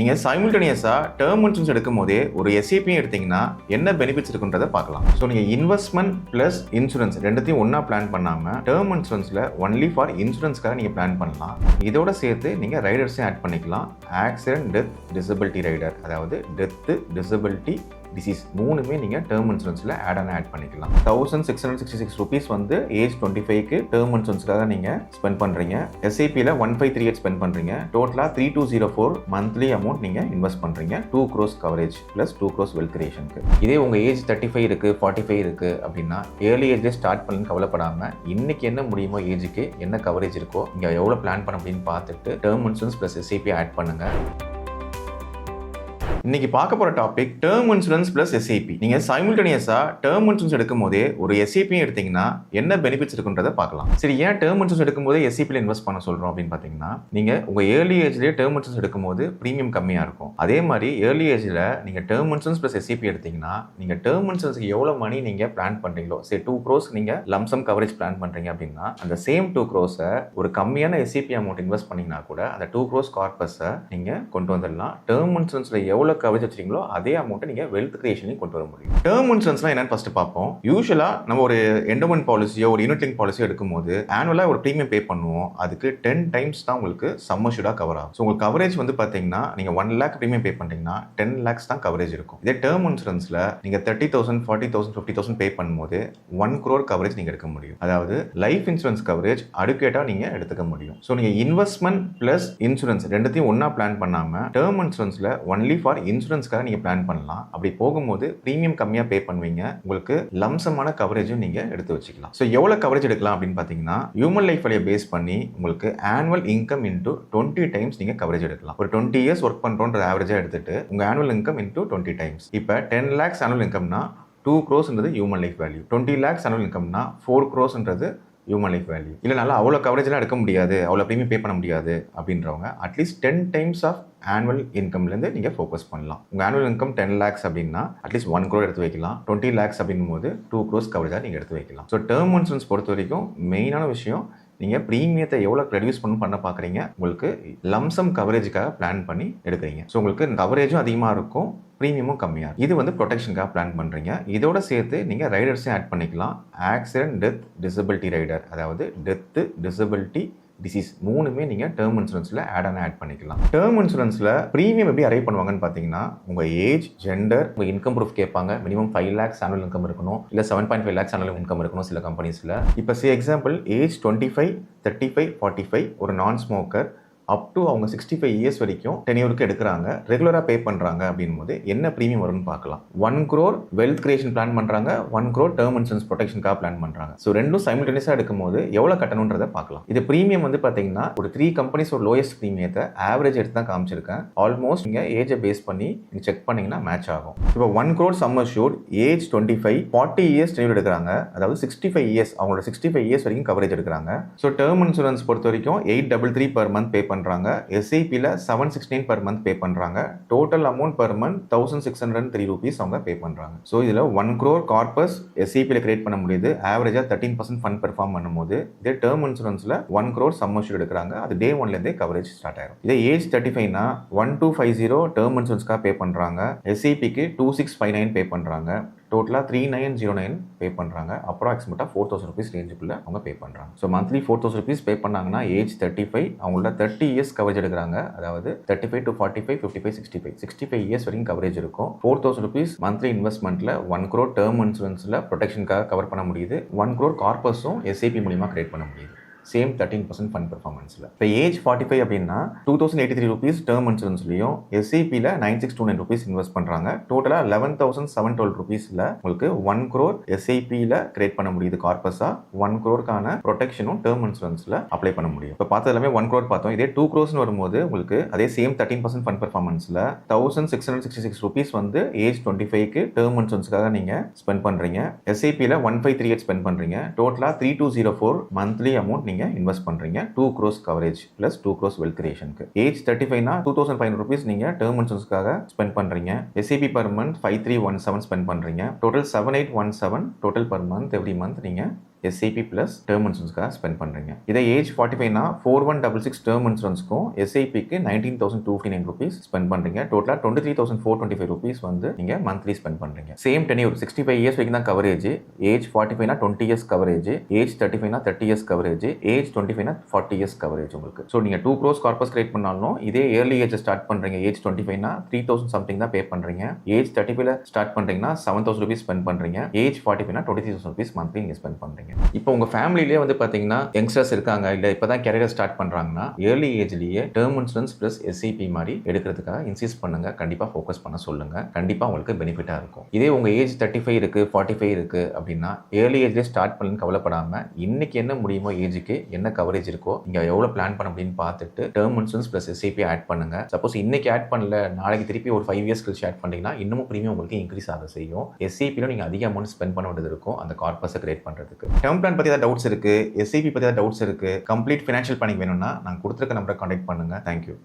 நீங்க சைமல்டேனியஸா term insurance எடுக்கும்போதே ஒரு எஸ்ஐபியும் எடுத்தீங்கன்னா என்ன பெனிஃபிட்ஸ் இருக்குன்றதை பார்க்கலாம். ஸோ நீங்க இன்வெஸ்ட்மெண்ட் பிளஸ் இன்சூரன்ஸ் ரெண்டுத்தையும் ஒன்னா பிளான் பண்ணாம டேர்ம் இன்சூரன்ஸ்ல ஒன்லி ஃபார் இன்சூரன்ஸ்க்காக நீங்க பிளான் பண்ணலாம். இதோட சேர்த்து நீங்க ரைடர்ஸையும் ஆட் பண்ணிக்கலாம். ஆக்சிடென்ட், டெத், டிசபிலிட்டி ரைடர், அதாவது டெத், டிசபிலிட்டி, டிசீஸ் மூணுமே நீங்கள் டேர்ம் இன்சூரன்ஸில் ஆட் பண்ணிக்கலாம். 1666 rupees வந்து ஏஜ் 25க்கு டேர்ம் இன்சூரன்ஸ்க்காக நீங்கள் ஸ்பெண்ட் பண்ணுறீங்க. எஸ்ஐபியில் 1538 ஸ்பெண்ட் பண்ணுறீங்க. டோட்டலாக 3204 மந்த்லி அமௌண்ட் நீங்கள் இன்வெஸ்ட் பண்ணுறீங்க. 2 crores coverage plus 2 crores wealth கிரியேஷனுக்கு. இதே உங்கள் ஏஜ் 35 இருக்குது, 45 இருக்குது அப்படின்னா ஏர்லி ஏஜ்லேயே ஸ்டார்ட் பண்ணி கவலைப்படாமல் இன்னைக்கு என்ன முடியுமோ ஏஜுக்கு என்ன கவரேஜ் இருக்கோ இங்கே எவ்வளோ பிளான் பண்ண அப்படின்னு பார்த்துட்டு term insurance plus SIP add பண்ணுங்கள். இன்னைக்கு பார்க்க போற topic term insurance plus SIP. நீங்க சைமல்டேனியஸா டேர்ம் இன்சூரன்ஸ் எடுக்கும் போதே ஒரு எஸ்ஐபியும் எடுத்தீங்கன்னா என்ன பெனிஃபிட்ஸ் இருக்குன்றதை பார்க்கலாம். சரி, ஏன் டேர்ம் இன்சூரன்ஸ் எடுக்கும் போதே எஸ்ஐபியில் இன்வெஸ்ட் பண்ண சொல்றோம் அப்படின்னு பாத்தீங்கன்னா, நீங்க உங்க ஏர்லி ஏஜ்லயே டேர்ம் இன்சூரன்ஸ் எடுக்கும் போது பிரீமியம் கம்மியா இருக்கும். அதே மாதிரி ஏர்லி ஏஜ்ல நீங்க டேர்ம் இன்சூரன்ஸ் பிளஸ் எஸ்ஐபி எடுத்தீங்கன்னா நீங்க டேர்ம் இன்சூரன்ஸ்க்கு எவ்வளவு மணி நீங்க பிளான் பண்றீங்களோ, சரி 2 crores நீங்க லம்சம் கவரேஜ் பிளான் பண்றீங்க அப்படின்னா அந்த சேம் 2 crores ஒரு கம்மியான எஸ்ஐபி அமௌண்ட் இன்வெஸ்ட் பண்ணீங்கன்னா கூட அந்த 2 crores கார்பஸை நீங்க கொண்டு வந்துடலாம். டேர்ம் இன்சூரன்ஸ்ல எவ்வளவு கவரேஜ் வச்சிருக்கீங்களோ அதே அமௌண்ட்டை நீங்க வெல்த் கிரியேஷனையும் கொண்டு வர முடியும். டேர்ம் இன்சூரன்ஸ்லாம் என்னன்னு ஃபர்ஸ்ட் பார்ப்போம். யூசுவலா நம்ம ஒரு எண்டோமென்ட் பாலிசியோ ஒரு யூனிட் லிங்க் பாலிசியோ எடுக்கும்போது ஆனுவலா ஒரு பிரீமியம் பே பண்ணுவோம். அதுக்கு 10 times தான் உங்களுக்கு சம் அஷ்யூர்டா கவர் ஆகும். ஸோ உங்களுக்கு கவரேஜ் வந்து பாத்தீங்கன்னா நீங்க 1 lakh பிரீமியம் பே பண்றீங்கன்னா 10 lakhs தான் கவரேஜ் இருக்கும். இதே டேர்ம் இன்சூரன்ஸ்ல நீங்க 30,000, 40,000, 50,000 பே பண்ணும்போது 1 crore கவரேஜ் நீங்க எடுக்க முடியும். அதாவது லைஃப் இன்சூரன்ஸ் கவரேஜ் அடிக்குவேட்டா நீங்க எடுத்துக்க முடியும். ஸோ நீங்க இன்வெஸ்ட்மெண்ட் பிளஸ் இன்சூரன்ஸ் ரெண்டுத்தையும் ஒன்னா பிளான் பண்ணாம டேர்ம் இன்சூரன்ஸ்ல ஒன்லி ஃபார் இன்சூரன்ஸ்க்காக நீங்க பிளான் பண்ணலாம். அப்படி போகும்போது பிரீமியம் கம்மியா பே பண்ணுவீங்க. உங்களுக்கு லம்சமான கவரேஜும் நீங்க எடுத்து வச்சுக்கலாம். ஸோ எவ்வளவு கவரேஜ் எடுக்கலாம் அப்படின்னு பாத்தீங்கன்னா, ஹியூமன் லைஃப் வேல்யூ பேஸ் பண்ணி உங்களுக்கு ஆனுவல் இன்கம் இன்டூ 20 times நீங்க கவரேஜ் எடுக்கலாம். ஒரு 20 years ஒர்க் பண்றோன்ற ஆவரேஜா எடுத்துட்டு உங்க ஆனுவல் இன்கம் இன்டூ 20 times. இப்போ 10 lakhs ஆனுவல் இன்கம்னா 2 crores human life value, 20 lakhs annual இன்கம்னா 4 crores ஹியூமன் லைஃப் வேல்யூ. இல்லைனால அவ்வளோ கவரேஜ்லாம் எடுக்க முடியாது, அவ்வளோ ப்ரீமியம் பே பண்ண முடியாது அப்படின்றவங்க அட்லீஸ்ட் 10 times ஆஃப் ஆனுவல் இன்கம்லேருந்து நீங்கள் ஃபோக்கஸ் பண்ணலாம். உங்கள் ஆனுவல் இன்கம் 10 lakhs அப்படின்னா அட்லீஸ்ட் 1 crore எடுத்து வைக்கலாம். 20 lakhs அப்படின்னும் போது 2 crores கவரேஜாக நீங்கள் எடுத்து வைக்கலாம். ஸோ டேர்ம் இன்சூரன்ஸ் பொறுத்த வரைக்கும் மெயினான விஷயம், நீங்கள் ப்ரீமியத்தை எவ்வளோ ரெடியூஸ் பண்ண பார்க்குறீங்க, உங்களுக்கு லம்சம் கவரேஜுக்காக பிளான் பண்ணி எடுக்கிறீங்க. ஸோ உங்களுக்கு கவரேஜும் அதிகமாக இருக்கும், ப்ரீமியமும் கம்மியாக இருக்கும். இது வந்து ப்ரொடெக்ஷனுக்காக பிளான் பண்ணுறீங்க. இதோட சேர்த்து நீங்கள் ரைடர்ஸையும் ஆட் பண்ணிக்கலாம். ஆக்சிடென்ட், டெத், டிசபிலிட்டி ரைடர், அதாவது டெத்து, டிசபிலிட்டி, டிசீஸ் மூணுமே நீங்கள் டேர்ம் இன்சூரன்ஸில் ஆட் பண்ணிக்கலாம். டேர்ம் இன்சூரன்ஸில் ப்ரீமியம் எப்படி அரைவ் பண்ணுவாங்கன்னு பார்த்தீங்கன்னா, உங்கள் ஏஜ், ஜெண்டர், உங்கள் இன்கம் ப்ரூஃப் கேட்பாங்க. மினிமம் 5 lakhs ஆனுவல் இன்கம் இருக்கணும், இல்லை 7.5 lakhs ஆனுவல் இன்கம் இருக்கணும் சில கம்பெனிஸில். இப்போ எக்ஸாம்பிள் ஏஜ் 25, 35, 45 ஒரு நான் ஸ்மோக்கர் அப் டு அவங்க 65 years வரைக்கும் டென்யூருக்கு எடுக்கிறாங்க, ரெகுலராக பே பண்ணுறாங்க அப்படின் போது என்ன ப்ரீமியம் வரும்னு பார்க்கலாம். 1 crore வெல்த் கிரியேஷன் பிளான் பண்ணுறாங்க, 1 crore டேர்ம் இன்சூரன்ஸ் ப்ரொடெக்ஷனுக்காக பிளான் பண்ணுறாங்க. ஸோ ரெண்டும் சைமல்டேனியஸாக எடுக்கும்போது எவ்வளோ கட்டணுன்றதை பார்க்கலாம். இது ப்ரீமியம் வந்து பார்த்தீங்கன்னா ஒரு 3 companies லோயஸ்ட் ப்ரீமியத்தை ஆவரேஜ் எடுத்து தான் காமிச்சிருக்கேன். ஆல்மோஸ்ட் நீங்கள் ஏஜை பேஸ் பண்ணி நீங்கள் செக் பண்ணிங்கன்னா மேட்ச் ஆகும். இப்போ 1 crore some assured, age 25, 40 years tenure எடுக்கிறாங்க, அதாவது 65 years அவங்களோட 65 years வரைக்கும் கவரேஜ் எடுக்கிறாங்க. ஸோ டேர்ம் இன்சூரன்ஸ் பொறுத்த வரைக்கும் 833 per month பே பண்றாங்க. எஸ்ஐபியில் 716 per month பே பண்றாங்க. Total amount per month 1603 rupees அவங்க பே பண்றாங்க. ஸோ இதில் 1 crore கார்பஸ் எஸ்ஐபியில் கிரியேட் பண்ண முடியுது. ஆவரேஜா 13% ஃபண்ட் பெர்ஃபார்ம் பண்ணும்போது இதே டேர்ம் இன்சூரன்ஸ்ல 1 crore சம் அஷ்யூர்ட் எடுக்கிறாங்க. அது டே 1லேருந்தே கவரேஜ் ஸ்டார்ட் ஆயிடும். இதே ஏஜ் 35னா 1250 டேர்ம் இன்சூரன்ஸ்க்காக பே பண்றாங்க. எஸ்ஐபிக்கு 2659 பே பண்றாங்க. டோட்டலாக 3909 பே பண்ணுறாங்க. அப்ராக்சிமேட்டாக 4000 rupees ரேஞ்சுக்குள்ளே அவங்க பே பண்ணுறாங்க. ஸோ மந்த்லி 4000 rupees பே பண்ணாங்கன்னா ஏஜ் 35 அவங்களோட 30 years கவரேஜ் எடுக்கிறாங்க. அதாவது 35 to 45, 55, 65 years வரைக்கும் கவரேஜ் இருக்கும். 4000 rupees மந்த்லி இன்வெஸ்ட்மெண்ட்டில் 1 crore டேர்ம் இன்சூரன்ஸில் ப்ரொடெக்ஷனுக்காக கவர் பண்ண முடியுது. 1 crore கார்பஸும் எஸ்ஐபி மூலியமாக கிரியேட் பண்ண முடியுது. சேம் 13% ஃபண்ட் பெர்ஃபார்மன்ஸில். இப்போ ஏஜ் 45 அப்படின்னா 2083 rupees டேர்ம் இன்சூரன்ஸ்லையும் எஸ்ஐபியில் 9629 rupees இன்வெஸ்ட் பண்ணுறாங்க. டோட்டலாக 11,712 rupeesல உங்களுக்கு 1 crore எஸ்ஐபியில் கிரியேட் பண்ண முடியுது கார்பஸா. 1 crore ப்ரொடெக்ஷனும் டேர்ம் இன்சூரன்ஸில் அப்ளை பண்ண முடியும். இப்போ பார்த்தது எல்லாமே 1 crore பார்த்தோம். இதே 2 crores வரும்போது உங்களுக்கு அதே சேம் 13% ஃபண்ட் பெர்ஃபார்மன்ஸில் 1666 rupees வந்து ஏஜ் 25க்கு டேர்ம் இன்சூரன்ஸ்க்காக நீங்கள் ஸ்பெண்ட் பண்ணுறீங்க. எஸ்ஐபியில் 1538 ஸ்பெண்ட் பண்ணுறீங்க. டோட்டலாக 3204 மந்த்லி அமௌண்ட் இன்வெஸ்ட் பண்றீங்க. 2 crores coverage plus 2 crores wealth கிரியேஷனுக்கு. ஏஜ் 35னா 2500 rupees நீங்க டேர்ம் இன்சூரன்ஸ்க்காக ஸ்பெண்ட் பண்றீங்க. எஸ்ஐபி per month 5317 ஸ்பெண்ட் பண்றீங்க. Total 7817 total per month every month நீங்க எஸ்ஐபி ப்ளஸ் டேர்ம் இன்சூரன்ஸ்க்காக ஸ்பெண்ட் பண்ணுறீங்க. இதே ஏஜ் 45னா 4166 டேர்ம் இன்சூரன்ஸ்க்கும் எஸ்ஐபிக்கு 19,259 rupees ஸ்பெண்ட் பண்ணுறீங்க. டோட்டலாக 23,425 rupees வந்து நீங்கள் மந்த்லி ஸ்பெண்ட் பண்ணுறீங்க. சேம் டென்யூர் 65 இயர்ஸ் வரைக்கும் தான் கவரேஜ். ஏஜ் 45னா 20 இயர்ஸ் கவரேஜ், ஏஜ் 35னா 30 இயர்ஸ் கவரேஜ், ஏஜ் 25னா 40 இயர்ஸ் கவரேஜ் உங்களுக்கு. ஸோ நீங்கள் 2 crores கார்பஸ் கிரியேட் பண்ணாலும் இதே இயர்லி ஏஜ் ஸ்டார்ட் பண்ணுறீங்க. ஏஜ் 25னா 3,000 சம்திங் தான் பே பண்ணுறீங்க. ஏஜ் 35ல ஸ்டார்ட் பண்ணுறீங்கன்னா 7,000 rupees ஸ்பெண்ட் பண்ணுறீங்க. ஏஜ் 45னா 23,000 rupees மந்த்லி நீங்கள் ஸ்பெண்ட் பண்ணுறீங்க. இப்போ உங்கள் ஃபேமிலியிலே வந்து பார்த்தீங்கன்னா யங்ஸ்டர்ஸ் இருக்காங்க, இல்லை இப்போ தான் கேரியர் ஸ்டார்ட் பண்ணுறாங்கன்னா இயர்லி ஏஜ்லேயே டேர்ம் இன்சூரன்ஸ் ப்ளஸ் எஸ்ஐபி மாதிரி எடுக்கிறதுக்காக இன்சிஸ்ட் பண்ணுங்க. கண்டிப்பாக ஃபோக்கஸ் பண்ண சொல்லுங்க. கண்டிப்பாக உங்களுக்கு பெனிஃபிட்டாக இருக்கும். இதே உங்கள் ஏஜ் 35 இருக்கு, 45 இருக்கு அப்படின்னா ஏர்லி ஏஜ்லேயே ஸ்டார்ட் பண்ணு கவலைப்படாம இன்னைக்கு என்ன முடியுமோ ஏஜுக்கு என்ன கவரேஜ் இருக்கோ நீங்க எவ்வளவு பிளான் பண்ண அப்படின்னு பார்த்துட்டு term insurance plus SIP add பண்ணுங்க. சப்போஸ் இன்னைக்கு ஆட் பண்ணல, நாளைக்கு திருப்பி ஒரு 5 இயர்ஸ் கழிச்சு ஆட் பண்ணீங்கன்னா இன்னமும் பிரீமியம் உங்களுக்கு இன்க்ரீஸ் ஆக செய்யும். எஸ்ஐபியில் நீங்க அதிக அமௌண்ட் ஸ்பெண்ட் பண்ண வேண்டியது இருக்கும் அந்த கார்பஸை கிரியேட் பண்றதுக்கு. டேர்ம் பிளான் பத்தி ஏதாவது டவுட்ஸ் இருக்கு, எஸ்ஐபி பத்தி ஏதாவது டவுட்ஸ் இருக்கு, கம்ப்ளீட் ஃபினான்ஷியல் பிளானிங் வேணும்னா நான் கொடுத்துருக்க நம்பரை கான்டாக்ட் பண்ணுங்க. தேங்க்யூ.